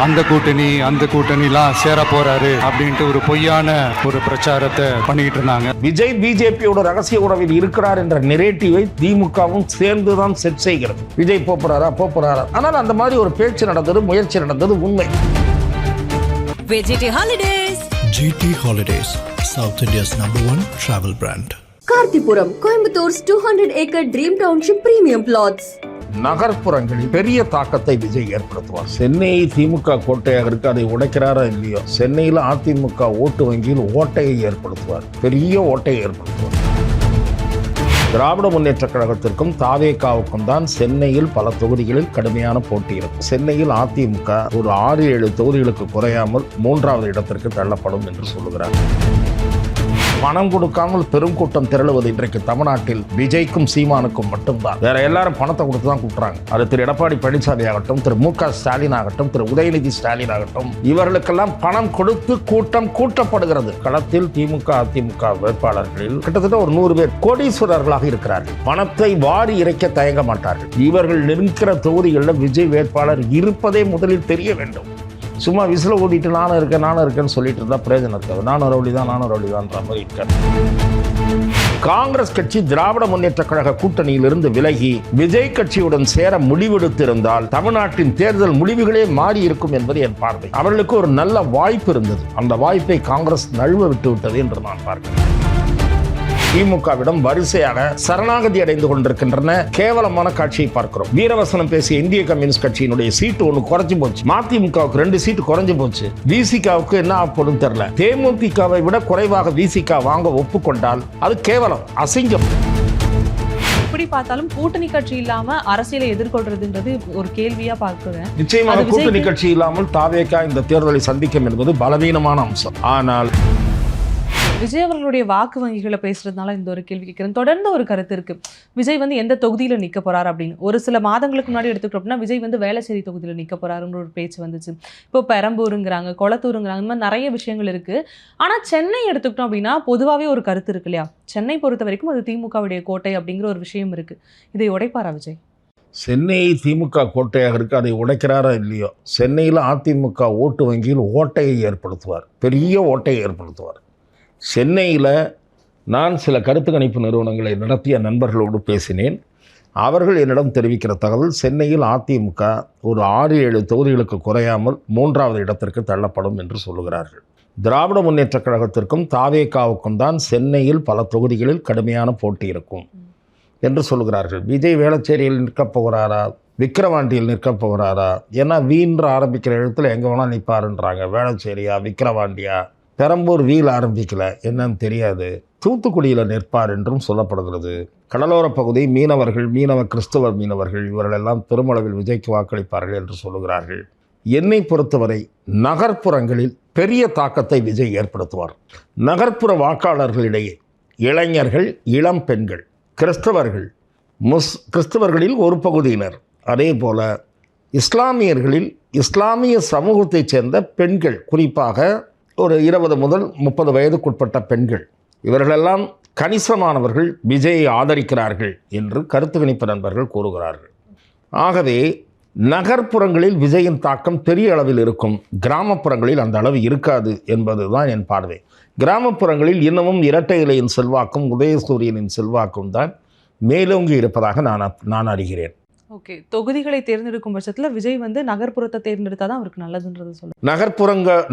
அந்த கூட்டணிலாம் சேர போறாரு அப்படின்ட்டு ஒரு பொய்யான ஒரு பிரச்சாரத்தை பண்ணிட்டு இருந்தாங்க. விஜய் பிஜேபியோட ரகசிய உறவில் இருக்கிறார் என்ற நெரேட்டிவை திமுகவும் சேர்ந்துதான் செட் செய்கிறது. விஜய் போறாரா ஆனால் அந்த மாதிரி ஒரு பேச்சு நடந்தது, முயற்சி நடந்தது உண்மை. VGT Holidays. GT Holidays, South India's #1 travel brand. Karthipuram, Coimbator's 200-acre Dream Township premium plots. நகர்ப்புறங்களில் பெரிய தாக்கத்தை விஜய் ஏற்படுத்துவார். சென்னை திமுக கோட்டையாக இருக்கு, அதை உடைக்கிறாரா இல்லையோ, சென்னையில் அதிமுக ஓட்டு வங்கியில் ஓட்டையை ஏற்படுத்துவார், பெரிய ஓட்டையை ஏற்படுத்துவார். திராவிட முன்னேற்ற கழகத்திற்கும் தாவேகாவுக்கும் தான் சென்னையில் பல தொகுதிகளில் கடுமையான போட்டி இருக்கும். சென்னையில் அதிமுக ஒரு 6-7 தொகுதிகளுக்கு குறையாமல் 3வது இடத்திற்கு தள்ளப்படும் என்று சொல்லுகிறார். பணம் கொடுக்காமல் பெருங்கூட்டம் திரளுவது இன்றைக்கு தமிழ்நாட்டில் விஜய்க்கும் சீமானுக்கும் மட்டும்தான். வேற எல்லாரும் பணத்தை கொடுத்து தான் கூட்டுறாங்க. அது திரு எடப்பாடி பழனிசாமி ஆகட்டும், திரு மு.க. ஸ்டாலின் ஆகட்டும், திரு உதயநிதி ஸ்டாலின் ஆகட்டும், இவர்களுக்கெல்லாம் பணம் கொடுத்து கூட்டம் கூட்டப்படுகிறது. களத்தில் திமுக அதிமுக வேட்பாளர்களில் கிட்டத்தட்ட ஒரு 100 பேர் கோடீஸ்வரர்களாக இருக்கிறார்கள். பணத்தை வாரி இறைக்க தயங்க மாட்டார்கள். இவர்கள் நிற்கிற தொகுதிகளில் விஜய் வேட்பாளர் இருப்பதே முதலில் தெரிய வேண்டும். சும்மா விசில ஓடிட்டு நானும் இருக்கேன்னு சொல்லிட்டு இருந்தா பிரயோஜனம் இருக்காது. நானும் ரவுடிதான்ற மாதிரி இருக்காது. காங்கிரஸ் கட்சி திராவிட முன்னேற்ற கழக கூட்டணியிலிருந்து விலகி விஜய் கட்சியுடன் சேர முடிவெடுத்திருந்தால் தமிழ்நாட்டின் தேர்தல் முடிவுகளே மாறி இருக்கும் என்பது என் பார்வை. அவர்களுக்கு ஒரு நல்ல வாய்ப்பு இருந்தது. அந்த வாய்ப்பை காங்கிரஸ் நழுவ விட்டு விட்டது என்று நான் பார்க்கிறேன். திமுகவிடம் வரிசையாக சரணாகதி அடைந்து கொண்டிருக்கின்றன கேவலமான காட்சியை பார்க்கிறோம். வீரவசனம் பேசிய இந்திய கம்யூனிஸ்ட் கட்சியினுடைய சீட்டு 1 குறைஞ்சு போச்சு. மதிமுகவுக்கு 2 சீட்டு குறைஞ்சு போச்சு. விசிகாவுக்கு என்ன ஆகும் தெரியல. தேமுதிகவை விட குறைவாக விசிக வாங்க ஒப்புக்கொண்டால் அது கேவலம், அசிங்கம். எப்படி பார்த்தாலும் கூட்டணி கட்சி இல்லாம அரசியலை எதிர்கொள்றதுன்றது ஒரு கேள்வியா பார்க்கிறேன். நிச்சயமாக கூட்டணி கட்சி இல்லாமல் தாவேகா இந்த தேர்தலை சந்திக்கும் என்பது பலவீனமான அம்சம். ஆனால் விஜய் அவர்களுடைய வாக்கு வங்கிகளை பேசுறதுனால இந்த ஒரு கேள்வி கேட்கிறேன். தொடர்ந்து ஒரு கருத்து இருக்கு, விஜய் எந்த தொகுதியில நிக்க போறாரு அப்படின்னு. ஒரு சில மாதங்களுக்கு முன்னாடி எடுத்துக்கிட்டோம்னா விஜய் வேளச்சேரி தொகுதியில நிக்க போறாருன்ற ஒரு பேச்சு வந்துச்சு. இப்போ பெரம்பூருங்கிறாங்க, கொளத்தூருங்கிறாங்க, இந்த மாதிரி நிறைய விஷயங்கள் இருக்கு. ஆனா சென்னை எடுத்துக்கிட்டோம் அப்படின்னா பொதுவாகவே ஒரு கருத்து இருக்கு இல்லையா, சென்னை பொறுத்த வரைக்கும் அது திமுகவுடைய கோட்டை அப்படிங்கிற ஒரு விஷயம் இருக்கு. இதை உடைப்பாரா விஜய்? சென்னை திமுக கோட்டையாக இருக்கு, அதை உடைக்கிறாரா இல்லையோ, சென்னையில் அதிமுக ஓட்டு வங்கியில் ஓட்டையை ஏற்படுத்துவார், பெரிய ஓட்டையை ஏற்படுத்துவார். சென்னையில் நான் சில கருத்து கணிப்பு நிறுவனங்களை நடத்திய நண்பர்களோடு பேசினேன். அவர்கள் என்னிடம் தெரிவிக்கிற தகவல், சென்னையில் அதிமுக ஒரு 6-7 தொகுதிகளுக்கு குறையாமல் 3வது இடத்திற்கு தள்ளப்படும் என்று சொல்லுகிறார்கள். திராவிட முன்னேற்ற கழகத்திற்கும் தாவேகாவுக்கும் தான் சென்னையில் பல தொகுதிகளில் கடுமையான போட்டி இருக்கும் என்று சொல்லுகிறார்கள். விஜய் வேளச்சேரியில் நிற்கப் போகிறாரா, விக்கிரவாண்டியில் நிற்கப் போகிறாரா? ஏன்னா வீன்ற ஆரம்பிக்கிற இடத்துல எங்கே வேணால் நிற்பாருன்றாங்க. வேளச்சேரியா, விக்கிரவாண்டியா, பெரம்பூர் வீல் ஆரம்பிக்கல, என்னன்னு தெரியாது. தூத்துக்குடியில் நிற்பார் என்றும் சொல்லப்படுகிறது. கடலோர பகுதி மீனவர்கள், கிறிஸ்தவர் மீனவர்கள் இவர்களெல்லாம் பெருமளவில் விஜய்க்கு வாக்களிப்பார்கள் என்று சொல்லுகிறார்கள். என்னை பொறுத்தவரை நகர்ப்புறங்களில் பெரிய தாக்கத்தை விஜய் ஏற்படுத்துவார். நகர்ப்புற வாக்காளர்களிடையே இளைஞர்கள், இளம் பெண்கள், கிறிஸ்தவர்களில் ஒரு பகுதியினர், அதே போல இஸ்லாமியர்களில் இஸ்லாமிய சமூகத்தைச் சேர்ந்த பெண்கள், குறிப்பாக ஒரு 20 முதல் 30 வயதுக்குட்பட்ட பெண்கள், இவர்களெல்லாம் கணிசமானவர்கள் விஜயை ஆதரிக்கிறார்கள் என்று கருத்து கணிப்பு நண்பர்கள் கூறுகிறார்கள். ஆகவே நகர்ப்புறங்களில் விஜயின் தாக்கம் பெரிய அளவில் இருக்கும், கிராமப்புறங்களில் அந்த அளவு இருக்காது என்பது தான் என் பார்வை. கிராமப்புறங்களில் இன்னமும் இரட்டை இலையின் செல்வாக்கும் உதயசூரியனின் செல்வாக்கும் தான் மேலோங்கி இருப்பதாக நான் அறிகிறேன். ஓகே, தொகுதிகளை தேர்ந்தெடுக்கும் பட்சத்தில் விஜய் நகர்ப்புறத்தை தேர்ந்தெடுத்தால் தான் அவருக்கு நல்லதுன்றது சொல்லுங்கள்.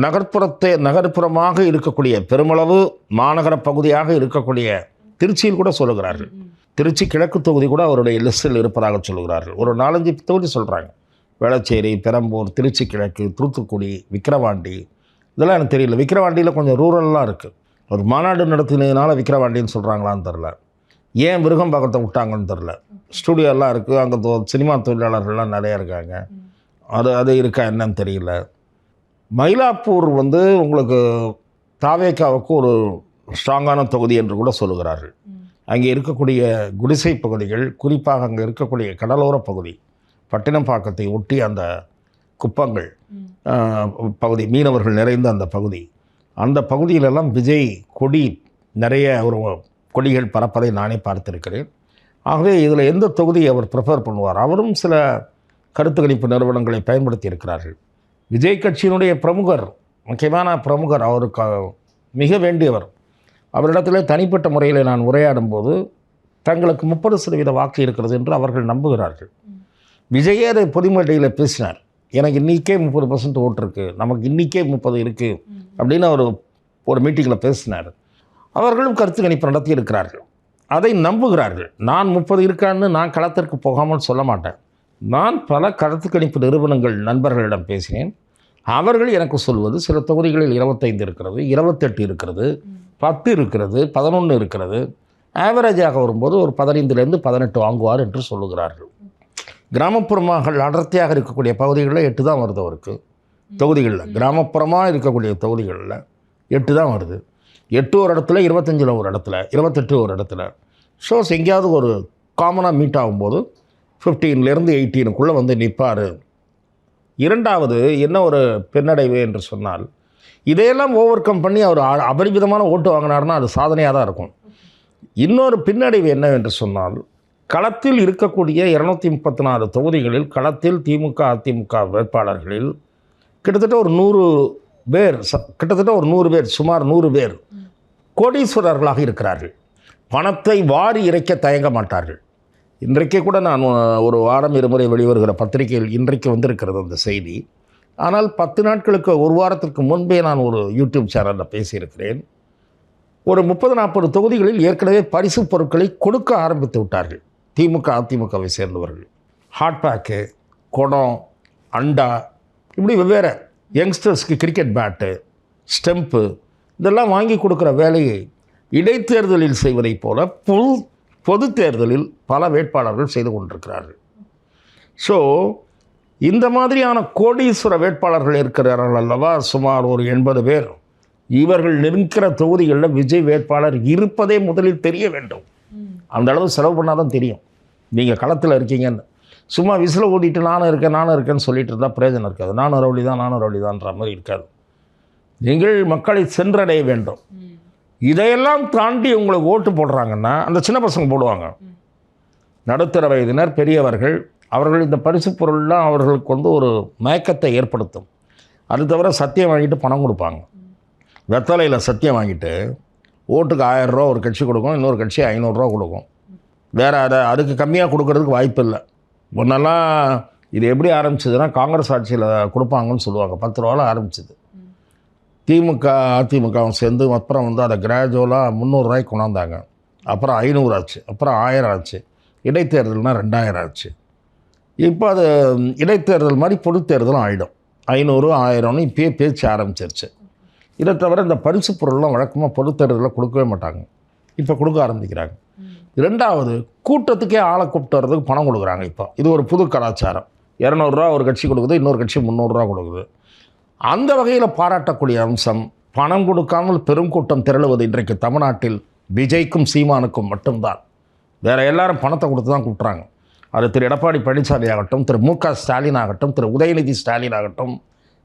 நகர்ப்புறமாக இருக்கக்கூடிய பெருமளவு மாநகர பகுதியாக இருக்கக்கூடிய திருச்சியில் கூட சொல்லுகிறார்கள். திருச்சி கிழக்கு தொகுதி கூட அவருடைய லிஸ்டில் இருப்பதாக சொல்லுகிறார்கள். ஒரு 4-5 தொகுதி சொல்கிறாங்க. வேளச்சேரி, பெரம்பூர், திருச்சி கிழக்கு, தூத்துக்குடி, விக்கிரவாண்டி, இதெல்லாம் எனக்கு தெரியல. விக்கிரவாண்டியில் கொஞ்சம் ரூரல்லாம் இருக்குது. ஒரு மாநாடு நடத்தினதுனால விக்கிரவாண்டின்னு சொல்கிறாங்களான்னு தெரில. ஏன் விருகம்பாக்கத்தை விட்டாங்கன்னு தெரில. ஸ்டூடியோலாம் இருக்குது, அங்கே சினிமா தொழிலாளர்கள்லாம் நிறையா இருக்காங்க. அது இருக்கா என்னன்னு தெரியல. மயிலாப்பூர் உங்களுக்கு தாவேகாவுக்கு ஒரு ஸ்ட்ராங்கான தொகுதி என்று கூட சொல்லுகிறார்கள். அங்கே இருக்கக்கூடிய குடிசை பகுதிகள், குறிப்பாக அங்கே இருக்கக்கூடிய கடலோர பகுதி, பட்டினப்பாக்கத்தை ஒட்டி அந்த குப்பங்கள் பகுதி, மீனவர்கள் நிறைந்த அந்த பகுதியிலெல்லாம் விஜய் கொடி நிறைய ஒரு கொடிகள் பறப்பதை நானே பார்த்திருக்கிறேன். ஆகவே இதில் எந்த தொகுதியை அவர் ப்ரிஃபர் பண்ணுவார்? அவரும் சில கருத்து கணிப்பு நிறுவனங்களை பயன்படுத்தி இருக்கிறார்கள். விஜய் கட்சியினுடைய பிரமுகர், முக்கியமான பிரமுகர், அவருக்கு மிக வேண்டியவர். அவரிடத்தில் தனிப்பட்ட முறையில் நான் உரையாடும் போது தங்களுக்கு 30% வாக்கு இருக்கிறது என்று அவர்கள் நம்புகிறார்கள். விஜயே அதை பொதுமேடையில் பேசினார். எனக்கு இன்றைக்கே 30% ஓட்டு இருக்குது, நமக்கு இன்றைக்கே 30 இருக்குது அப்படின்னு அவர் ஒரு மீட்டிங்கில் பேசினார். அவர்களும் கருத்து கணிப்பு நடத்தி இருக்கிறார்கள், அதை நம்புகிறார்கள். நான் 30 இருக்கான்னு நான் களத்திற்கு போகாமல் சொல்ல மாட்டேன். நான் பல கருத்து கணிப்பு நிறுவனங்கள் நண்பர்களிடம் பேசினேன். அவர்கள் எனக்கு சொல்வது சில தொகுதிகளில் 25 இருக்கிறது, 28 இருக்கிறது, 10 இருக்கிறது, 11 இருக்கிறது, ஆவரேஜாக வரும்போது ஒரு 15லேருந்து 18 வாங்குவார் என்று சொல்லுகிறார்கள். கிராமப்புறமாக அடர்த்தியாக இருக்கக்கூடிய பகுதிகளில் 8 தான் வருது அவருக்கு. தொகுதிகளில் கிராமப்புறமாக இருக்கக்கூடிய தொகுதிகளில் 8 தான் வருது. 8 ஒரு இடத்துல, 25 ஒரு இடத்துல, 28 ஒரு இடத்துல. ஷோஸ் எங்கேயாவது ஒரு காமனாக மீட் ஆகும்போது 15லேருந்து 18க்குள்ளே வந்து நிற்பார். இரண்டாவது என்ன ஒரு பின்னடைவு என்று சொன்னால், இதையெல்லாம் ஓவர் கம் பண்ணி அவர் அபரிமிதமான ஓட்டு வாங்கினார்னா அது சாதனையாக தான் இருக்கும். இன்னொரு பின்னடைவு என்னவென்று சொன்னால், களத்தில் இருக்கக்கூடிய 234 தொகுதிகளில் களத்தில் திமுக அதிமுக வேட்பாளர்களில் கிட்டத்தட்ட ஒரு 100 பேர் சுமார் 100 பேர் கோடீஸ்வரர்களாக இருக்கிறார்கள். பணத்தை வாரி இறைக்க தயங்க மாட்டார்கள். இன்றைக்கே கூட நான் ஒரு வாரம் இருமுறை வெளிவருகிற பத்திரிகையில் இன்றைக்கு வந்திருக்கிறது அந்த செய்தி. ஆனால் 10 நாட்களுக்கு, ஒரு வாரத்திற்கு முன்பே நான் ஒரு யூடியூப் சேனலில் பேசியிருக்கிறேன். ஒரு 30-40 தொகுதிகளில் ஏற்கனவே பரிசு பொருட்களை கொடுக்க ஆரம்பித்து விட்டார்கள் திமுக அதிமுகவை சேர்ந்தவர்கள். ஹாட் பேக்கு, குடம், அண்டா, இப்படி வெவ்வேறு யங்ஸ்டர்ஸ்க்கு கிரிக்கெட் பேட்டு, ஸ்டெம்ப்பு இதெல்லாம் வாங்கி கொடுக்குற வேலையை இடைத்தேர்தலில் செய்வதைப் போல பொது தேர்தலில் பல வேட்பாளர்கள் செய்து கொண்டிருக்கிறார்கள். ஸோ இந்த மாதிரியான கோடீஸ்வர வேட்பாளர்கள் இருக்கிறார்கள் அல்லவா, சுமார் ஒரு 80 பேர். இவர்கள் நிற்கிற தொகுதிகளில் விஜய் வேட்பாளர் இருப்பதே முதலில் தெரிய வேண்டும். அந்த அளவு செலவு பண்ணால் தான் தெரியும் நீங்கள் களத்தில் இருக்கீங்கன்னு. சும்மா விசில ஊதிட்டு நானும் இருக்கேன்னு சொல்லிட்டு இருந்தால் பிரயோஜனம் இருக்காது. நானும் ரவுடி தான்ன்ற மாதிரி இருக்காது. நீங்கள் மக்களை சென்றடைய வேண்டும். இதையெல்லாம் தாண்டி உங்களுக்கு ஓட்டு போடுறாங்கன்னா அந்த சின்ன பசங்க போடுவாங்க, நடுத்தர வயதினர், பெரியவர்கள். அவர்கள் இந்த பரிசு பொருள்லாம் அவர்களுக்கு வந்து ஒரு மயக்கத்தை ஏற்படுத்தும். அது தவிர சத்தியம் வாங்கிட்டு பணம் கொடுப்பாங்க. வெத்தலையில் சத்தியம் வாங்கிட்டு ஓட்டுக்கு 1000 ரூபா ஒரு கட்சி கொடுக்கும், இன்னொரு கட்சி 500 ரூபா கொடுக்கும். வேறு அதுக்கு கம்மியாக கொடுக்கறதுக்கு வாய்ப்பு இல்லை. முன்னெல்லாம் இது எப்படி ஆரம்பிச்சதுன்னா, காங்கிரஸ் ஆட்சியில் கொடுப்பாங்கன்னு சொல்லுவாங்க. 10 ரூபாவில் ஆரம்பிச்சிது. திமுக அதிமுகவும் சேர்ந்து அப்புறம் வந்து அதை கிராஜுவலாக 300 ரூபாய்க்கு கொண்டாந்தாங்க. அப்புறம் 500 ஆச்சு, அப்புறம் 1000 ஆச்சு. இடைத்தேர்தல்னால் 2000 ஆச்சு. இப்போ அது இடைத்தேர்தல் மாதிரி பொது தேர்தலும் ஆகிடும். 500 1000ன்னு இப்பயே பேச்சு ஆரம்பிச்சிருச்சு. இதை தவிர இந்த பரிசு பொருள்லாம் வழக்கமாக பொது தேர்தலில் கொடுக்கவே மாட்டாங்க, இப்போ கொடுக்க ஆரம்பிக்கிறாங்க. ரெண்டாவது, கூட்டத்துக்கே ஆளை கூப்பிட்டு வர்றதுக்கு பணம் கொடுக்குறாங்க. இப்போ இது ஒரு புது கலாச்சாரம். 200 ரூபா ஒரு கட்சி கொடுக்குது, இன்னொரு கட்சி 300 ரூபா கொடுக்குது. அந்த வகையில் பாராட்டக்கூடிய அம்சம், பணம் கொடுக்காமல் பெரும் கூட்டம் திரளுவது இன்றைக்கு தமிழ்நாட்டில் விஜய்க்கும் சீமானுக்கும் மட்டும்தான். வேறு எல்லாரும் பணத்தை கொடுத்து தான் கூப்பிட்றாங்க. அது திரு எடப்பாடி பழனிசாமி ஆகட்டும், திரு மு க ஸ்டாலின் ஆகட்டும், திரு உதயநிதி ஸ்டாலின் ஆகட்டும்,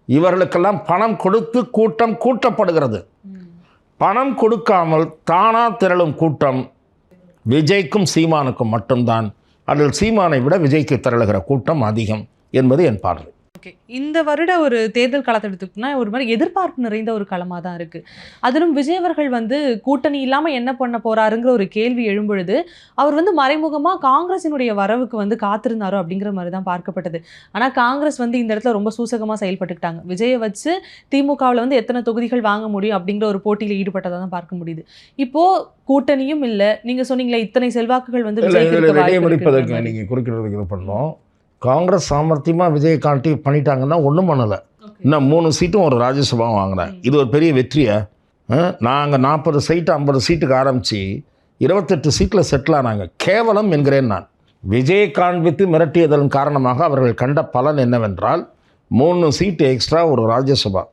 இவர்களுக்கெல்லாம் பணம் கொடுத்து கூட்டம் கூட்டப்படுகிறது. பணம் கொடுக்காமல் தானாக திரளும் கூட்டம் விஜய்க்கும் சீமானுக்கும் மட்டும்தான். அதில் சீமானை விட விஜய்க்கு திரளுகிற கூட்டம் அதிகம் என்பது என் பார்வை. ஓகே, இந்த வருட ஒரு தேர்தல் காலத்தை எடுத்துக்கிட்டோம்னா ஒரு மாதிரி எதிர்பார்ப்பு நிறைந்த ஒரு களமாக தான் இருக்குது. அதிலும் விஜய் அவர்கள் வந்து கூட்டணி இல்லாமல் என்ன பண்ண போகிறாருங்கிற ஒரு கேள்வி எழும்பொழுது அவர் வந்து மறைமுகமாக காங்கிரஸினுடைய வரவுக்கு வந்து காத்திருந்தாரோ அப்படிங்கிற மாதிரி தான் பார்க்கப்பட்டது. ஆனால் காங்கிரஸ் வந்து இந்த இடத்துல ரொம்ப சூசகமாக செயல்பட்டுக்கிட்டாங்க. விஜயை வச்சு திமுகவில் வந்து எத்தனை தொகுதிகள் வாங்க முடியும் அப்படிங்கிற ஒரு போட்டியில் ஈடுபட்டதை தான் பார்க்க முடியுது. இப்போது கூட்டணியும் இல்லை, நீங்கள் சொன்னீங்களே இத்தனை செல்வாக்குகள் வந்து விஜய் நீங்கள் குறிக்கிறதுக்கு இது பண்ணோம். காங்கிரஸ் சாமர்த்தியமாக விஜயை காட்டி பண்ணிட்டாங்கன்னா ஒன்றும் பண்ணலை. இன்னும் 3 சீட்டும் ஒரு ராஜ்யசபாவும் வாங்கினேன். இது ஒரு பெரிய வெற்றியை. நாங்கள் 40 சீட்டு 50 சீட்டுக்கு ஆரம்பித்து 28 சீட்டில் செட்டில் ஆனாங்க. கேவலம் என்கிறேன் நான். விஜயை காண்பித்து மிரட்டியதன் காரணமாக அவர்கள் கண்ட பலன் என்னவென்றால் 3 சீட்டு எக்ஸ்ட்ரா ஒரு ராஜ்யசபா.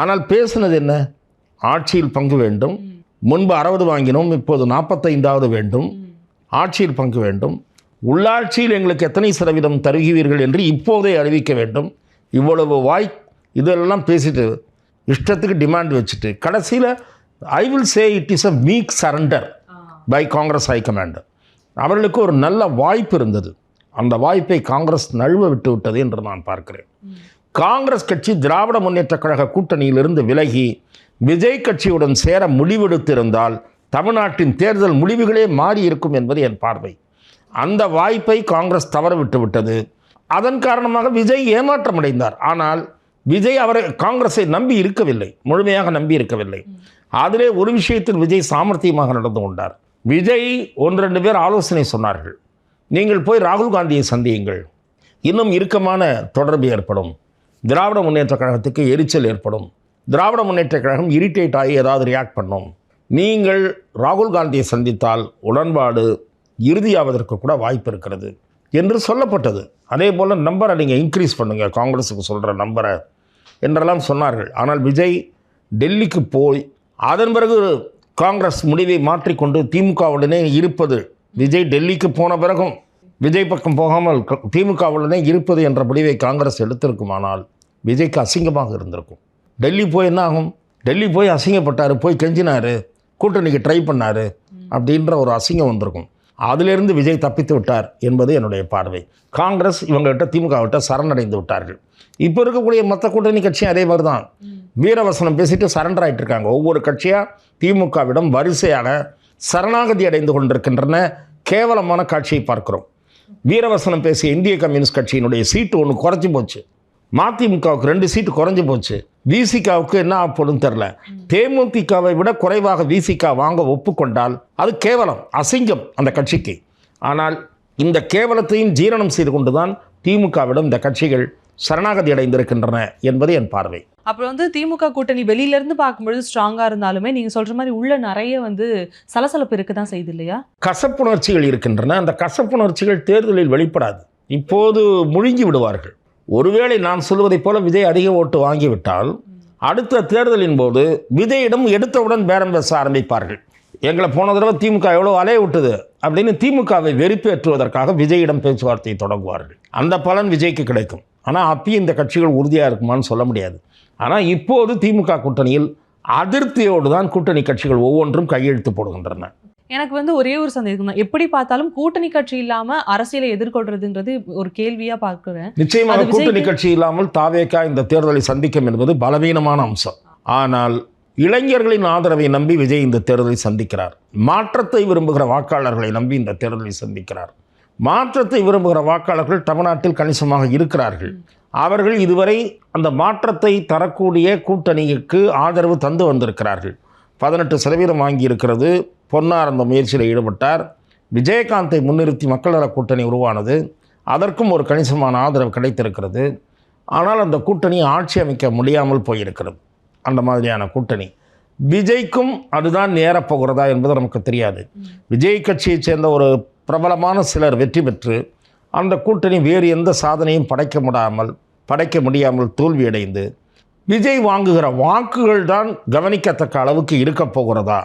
ஆனால் பேசுனது என்ன? ஆட்சியில் பங்கு வேண்டும். முன்பு 60 வாங்கினோம், இப்போது 45வது வேண்டும். ஆட்சியில் பங்கு வேண்டும். உள்ளாட்சியில் எங்களுக்கு எத்தனை சதவீதம் தருகிறீர்கள் என்று இப்போதே அறிவிக்க வேண்டும். இவ்வளவு இதெல்லாம் பேசிட்டு இஷ்டத்துக்கு டிமாண்ட் வச்சுட்டு கடைசியில் I will say it is a weak surrender by Congress high command. அவர்களுக்கு ஒரு நல்ல வாய்ப்பு இருந்தது, அந்த வாய்ப்பை காங்கிரஸ் நழுவ விட்டு விட்டது என்று நான் பார்க்கிறேன். காங்கிரஸ் கட்சி திராவிட முன்னேற்றக் கழக கூட்டணியிலிருந்து விலகி விஜய் கட்சியுடன் சேர முடிவெடுத்திருந்தால் தமிழ்நாட்டின் தேர்தல் முடிவுகளே மாறி இருக்கும் என்பது என் பார்வை. அந்த வாய்ப்பை காங்கிரஸ் தவறவிட்டு விட்டது. அதன் காரணமாக விஜய் ஏமாற்றமடைந்தார். ஆனால் விஜய் அவரை காங்கிரஸை நம்பி இருக்கவில்லை, முழுமையாக நம்பி இருக்கவில்லை. அதிலே ஒரு விஷயத்தில் விஜய் சாமர்த்தியமாக நடந்து கொண்டார். விஜய் 1-2 பேர் ஆலோசனை சொன்னார்கள். நீங்கள் போய் ராகுல் காந்தியை சந்தியுங்கள், இன்னும் இறுக்கமான தொடர்பு ஏற்படும், திராவிட முன்னேற்றக் கழகத்துக்கு எரிச்சல் ஏற்படும், திராவிட முன்னேற்றக் கழகம் இரிட்டேட் ஆகி ஏதாவது ரியாக்ட் பண்ணும், நீங்கள் ராகுல் காந்தியை சந்தித்தால் உடன்பாடு இறுதியாவதற்கு கூட வாய்ப்பு இருக்கிறது என்று சொல்லப்பட்டது. அதே போல் நம்பரை நீங்கள் இன்க்ரீஸ் பண்ணுங்கள், காங்கிரஸுக்கு சொல்கிற நம்பரை என்றெல்லாம் சொன்னார்கள். ஆனால் விஜய் டெல்லிக்கு போய் அதன் பிறகு காங்கிரஸ் முடிவை மாற்றிக்கொண்டு திமுகவுடனே இருப்பது, விஜய் டெல்லிக்கு போன பிறகும் விஜய் பக்கம் போகாமல் திமுகவுடனே இருப்பது என்ற முடிவை காங்கிரஸ் எடுத்திருக்குமானால் விஜய்க்கு அசிங்கமாக இருந்திருக்கும். டெல்லி போய் என்ன ஆகும்? டெல்லி போய் அசிங்கப்பட்டார், போய் கெஞ்சினார், கூட்டணிக்கு ட்ரை பண்ணார் அப்படின்ற ஒரு அசிங்கம் வந்திருக்கும். அதிலிருந்து விஜய் தப்பித்து விட்டார் என்பது என்னுடைய பார்வை. காங்கிரஸ் இவங்ககிட்ட திமுகவிட்ட சரணடைந்து விட்டார்கள். இப்போ இருக்கக்கூடிய மற்ற கூட்டணி கட்சியும் அதே மாதிரி தான் வீரவசனம் பேசிட்டு சரண்டர் ஆகிட்டு இருக்காங்க. ஒவ்வொரு கட்சியாக திமுகவிடம் வரிசையாக சரணாகதி அடைந்து கொண்டிருக்கின்றன. கேவலமான காட்சியை பார்க்கிறோம். வீரவசனம் பேசிய இந்திய கம்யூனிஸ்ட் கட்சியினுடைய சீட்டு ஒன்று குறைஞ்சி போச்சு, மதிமுகவுக்கு 2 சீட்டு குறைஞ்சி போச்சு, விசிகாவுக்கு என்ன ஆகப்படும் தெரில. தேமுதிகவை விட குறைவாக விசிகா வாங்க ஒப்புக்கொண்டால் அது கேவலம், அசிங்கம் அந்த கட்சிக்கு. ஆனால் இந்த கேவலத்தையும் ஜீரணம் செய்து கொண்டுதான் திமுகவிடம் இந்த கட்சிகள் சரணாகதி அடைந்திருக்கின்றன என்பது என் பார்வை. அப்புறம் வந்து திமுக கூட்டணி வெளியில இருந்து பார்க்கும்பொழுது ஸ்ட்ராங்கா இருந்தாலுமே நீங்க சொல்ற மாதிரி உள்ள நிறைய வந்து சலசலப்பு இருக்கு தான் செய்யுது இல்லையா? கசப்புணர்ச்சிகள் இருக்கின்றன. அந்த கசப்புணர்ச்சிகள் தேர்தலில் வெளிப்படாது. இப்போது முழுங்கி விடுவார்கள். ஒருவேளை நான் சொல்வதைப் போல விஜய் அதிக ஓட்டு வாங்கிவிட்டால் அடுத்த தேர்தலின் போது விஜயிடம் எடுத்தவுடன் பேரம் பேச ஆரம்பிப்பார்கள். எங்களை போன தடவை திமுக எவ்வளோ அலைய விட்டது அப்படின்னு திமுகவை வெறுப்பேற்றுவதற்காக விஜயிடம் பேச்சுவார்த்தையை தொடங்குவார்கள். அந்த பலன் விஜய்க்கு கிடைக்கும். ஆனால் அப்பயும் இந்த கட்சிகள் உறுதியாக இருக்குமான்னு சொல்ல முடியாது. ஆனால் இப்போது திமுக கூட்டணியில் அதிருப்தியோடு தான் கூட்டணி கட்சிகள் ஒவ்வொன்றும் கையெழுத்து போடுகின்றன. எனக்கு வந்து ஒரே ஒரு சந்தேகம் தான், எப்படி பார்த்தாலும் கூட்டணி கட்சி இல்லாம அரசியலை எதிர்கொள்றதுன்றது ஒரு கேள்வியா பார்க்கிறேன். நிச்சயமாக கூட்டணி கட்சி இல்லாமல் தாவேகா இந்த தேர்தலை சந்திக்கும் என்பது பலவீனமான அம்சம். ஆனால் இளைஞர்களின் ஆதரவை நம்பி விஜய் இந்த தேர்தலை சந்திக்கிறார். மாற்றத்தை விரும்புகிற வாக்காளர்களை நம்பி இந்த தேர்தலை சந்திக்கிறார். மாற்றத்தை விரும்புகிற வாக்காளர்கள் தமிழ்நாட்டில் கணிசமாக இருக்கிறார்கள். அவர்கள் இதுவரை அந்த மாற்றத்தை தரக்கூடிய கூட்டணிக்கு ஆதரவு தந்து வந்திருக்கிறார்கள். 18% வாங்கியிருக்கிறது. பொன்னார் அந்த முயற்சியில் ஈடுபட்டார். விஜயகாந்தை முன்னிறுத்தி மக்கள் நல கூட்டணி உருவானது. அதற்கும் ஒரு கணிசமான ஆதரவு கிடைத்திருக்கிறது. ஆனால் அந்த கூட்டணி ஆட்சி அமைக்க முடியாமல் போயிருக்கிறது. அந்த மாதிரியான கூட்டணி விஜய்க்கும் அதுதான் நேரப்போகிறதா என்பது நமக்கு தெரியாது. விஜய் கட்சியைச் சேர்ந்த ஒரு பிரபலமான சிலர் வெற்றி பெற்று அந்த கூட்டணி வேறு எந்த சாதனையும் படைக்க முடியாமல் தோல்வியடைந்து விஜய் வாங்குகிற வாக்குகள் தான் கவனிக்கத்தக்க அளவுக்கு இருக்கப் போகிறதா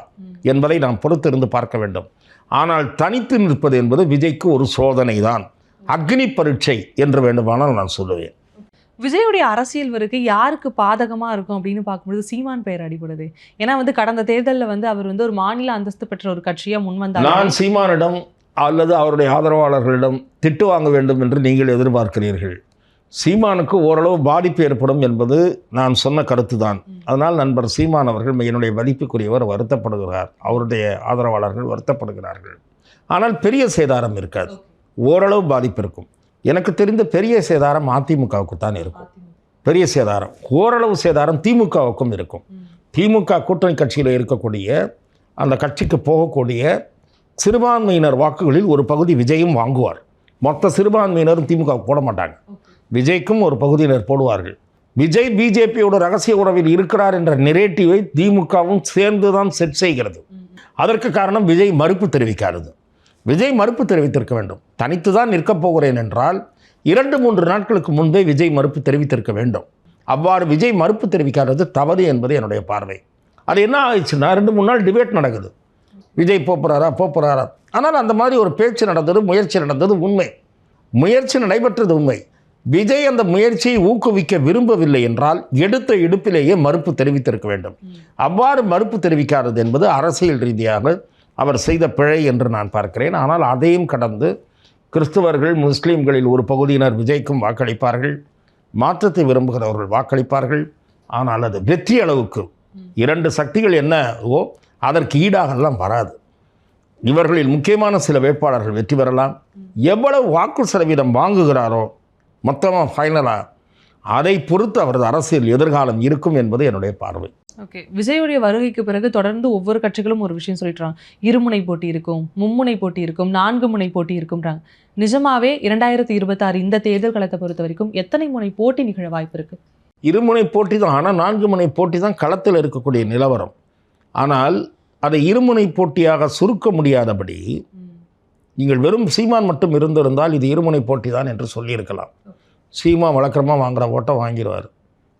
என்பதை நாம் பொறுத்திருந்து பார்க்க வேண்டும். ஆனால் தனித்து நிற்பது என்பது விஜய்க்கு ஒரு சோதனை தான், அக்னி பரீட்சை என்று வேண்டுமானால் நான் சொல்லுவேன். விஜயுடைய அரசியல் வருகை யாருக்கு பாதகமா இருக்கும் அப்படின்னு பார்க்கும்போது சீமான் பெயர் அடிபடுது. ஏன்னா வந்து கடந்த தேர்தலில் வந்து அவர் வந்து ஒரு மாநில அந்தஸ்து பெற்ற ஒரு கட்சியா முன்வந்தார். நான் சீமானிடம் அல்லது அவருடைய ஆதரவாளர்களிடம் திட்டு வாங்க வேண்டும் என்று நீங்கள் எதிர்பார்க்கிறீர்கள். சீமானுக்கு ஓரளவு பாதிப்பு ஏற்படும் என்பது நான் சொன்ன கருத்து தான். அதனால் நண்பர் சீமான் அவர்கள் என்னுடைய மதிப்புக்குரியவர் வருத்தப்படுகிறார், அவருடைய ஆதரவாளர்கள் வருத்தப்படுகிறார்கள். ஆனால் பெரிய சேதாரம் இருக்காது, ஓரளவு பாதிப்பு இருக்கும். எனக்கு தெரிந்த பெரிய சேதாரம் அதிமுகவுக்கு தான் இருக்கும். பெரிய சேதாரம், ஓரளவு சேதாரம் திமுகவுக்கும் இருக்கும். திமுக கூட்டணி கட்சியில் இருக்கக்கூடிய அந்த கட்சிக்கு போகக்கூடிய சிறுபான்மையினர் வாக்குகளில் ஒரு பகுதி விஜயும் வாங்குவார். மொத்த சிறுபான்மையினரும் திமுக போட மாட்டாங்க, விஜய்க்கும் ஒரு பகுதியினர் போடுவார்கள். விஜய் பிஜேபியோட ரகசிய உறவில் இருக்கிறார் என்ற நெரேட்டிவை திமுகவும் சேர்ந்து தான் செட் செய்கிறது. அதற்கு காரணம் விஜய் மறுப்பு தெரிவிக்காதது. விஜய் மறுப்பு தெரிவித்திருக்க வேண்டும். தனித்து தான் நிற்கப் போகிறேன் என்றால் 2-3 நாட்களுக்கு முன்பே விஜய் மறுப்பு தெரிவித்திருக்க வேண்டும். அவ்வாறு விஜய் மறுப்பு தெரிவிக்காதது தவறு என்பது என்னுடைய பார்வை. அது என்ன ஆயிடுச்சுன்னா 2-3 நாள் டிபேட் நடக்குது, விஜய் போகிறாரா. ஆனால் அந்த மாதிரி ஒரு பேச்சு நடந்தது, முயற்சி நடந்தது உண்மை, முயற்சி நடைபெற்றது உண்மை. விஜய் அந்த முயற்சியை ஊக்குவிக்க விரும்பவில்லை என்றால் எடுத்த இடுப்பிலேயே மறுப்பு தெரிவித்திருக்க வேண்டும். அவ்வாறு மறுப்பு தெரிவிக்காதது என்பது அரசியல் ரீதியாக அவர் செய்த பிழை என்று நான் பார்க்கிறேன். ஆனால் அதையும் கடந்து கிறிஸ்தவர்கள், முஸ்லீம்களில் ஒரு பகுதியினர் விஜய்க்கும் வாக்களிப்பார்கள், மாற்றத்தை விரும்புகிறவர்கள் வாக்களிப்பார்கள். ஆனால் அது வெற்றி அளவுக்கு 2 சக்திகள் என்னவோ அதற்கு ஈடாகலாம் வராது. இவர்களில் முக்கியமான சில வேட்பாளர்கள் வெற்றி பெறலாம். எவ்வளவு வாக்கு சதவீதம் வாங்குகிறாரோ மொத்தமாக ஃபைனலாக அதை பொறுத்து அவரது அரசியல் எதிர்காலம் இருக்கும் என்பது என்னுடைய பார்வை. ஓகே, விஜயுடைய வருகைக்கு பிறகு தொடர்ந்து ஒவ்வொரு கட்சிகளும் ஒரு விஷயம் சொல்லிட்டுறாங்க. இருமுனை போட்டி இருக்கும், மும்முனை போட்டி இருக்கும், 4 முனை போட்டி இருக்கும்ன்றாங்க. நிஜமாவே 2026 இந்த தேர்தல் களத்தை பொறுத்த வரைக்கும் எத்தனை முனை போட்டி நிகழ வாய்ப்பு இருக்கு? இருமுனை போட்டி தான். ஆனால் 4 முனை போட்டி தான் களத்தில் இருக்கக்கூடிய நிலவரம். ஆனால் அதை இருமுனை போட்டியாக சுருக்க முடியாதபடி நீங்கள் வெறும் சீமான் மட்டும் இருந்திருந்தால் இது இருமுனை போட்டி தான் என்று சொல்லியிருக்கலாம். சீமா வழக்கமாக வாங்குகிற ஓட்டை வாங்கிடுவார்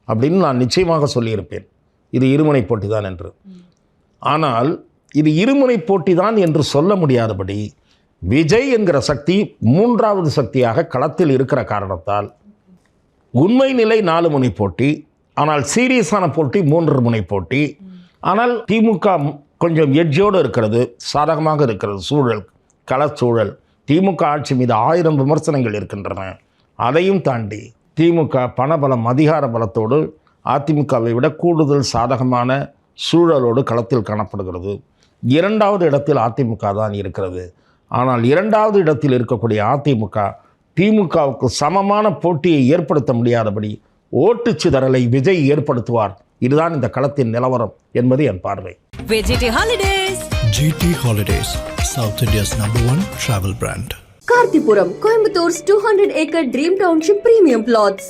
அப்படின்னு நான் நிச்சயமாக சொல்லியிருப்பேன் இது இருமுனை போட்டி தான் என்று. ஆனால் இது இருமுனை போட்டி தான் என்று சொல்ல முடியாதபடி விஜய் என்கிற சக்தி 3வது சக்தியாக களத்தில் இருக்கிற காரணத்தால் உண்மை நிலை 4 முனை போட்டி, ஆனால் சீரியஸான போட்டி 3 முனை போட்டி. ஆனால் திமுக கொஞ்சம் எட்ஜோடு இருக்கிறது, சாதகமாக இருக்கிறது சூழல், களச்சூழல். திமுக ஆட்சி மீது 1000 விமர்சனங்கள் இருக்கின்றன. அதையும் தாண்டி திமுக பணபலம் அதிகார பலத்தோடு அதிமுகவை விட கூடுதல் சாதகமான சூழலோடு களத்தில் காணப்படுகிறது. 2வது இடத்தில் அதிமுக தான் இருக்கிறது. ஆனால் 2வது இடத்தில் இருக்கக்கூடிய அதிமுக திமுகவுக்கு சமமான போட்டியை ஏற்படுத்த முடியாதபடி ஓட்டுச் சிதறலை விஜய் ஏற்படுத்துவார். இதுதான் இந்த களத்தின் நிலவரம் என்பது என் பார்வை. VGT Holidays. GT Holidays, South India's #1 travel brand. Karthipuram, Coimbator's 200-acre Dream Township Premium Plots.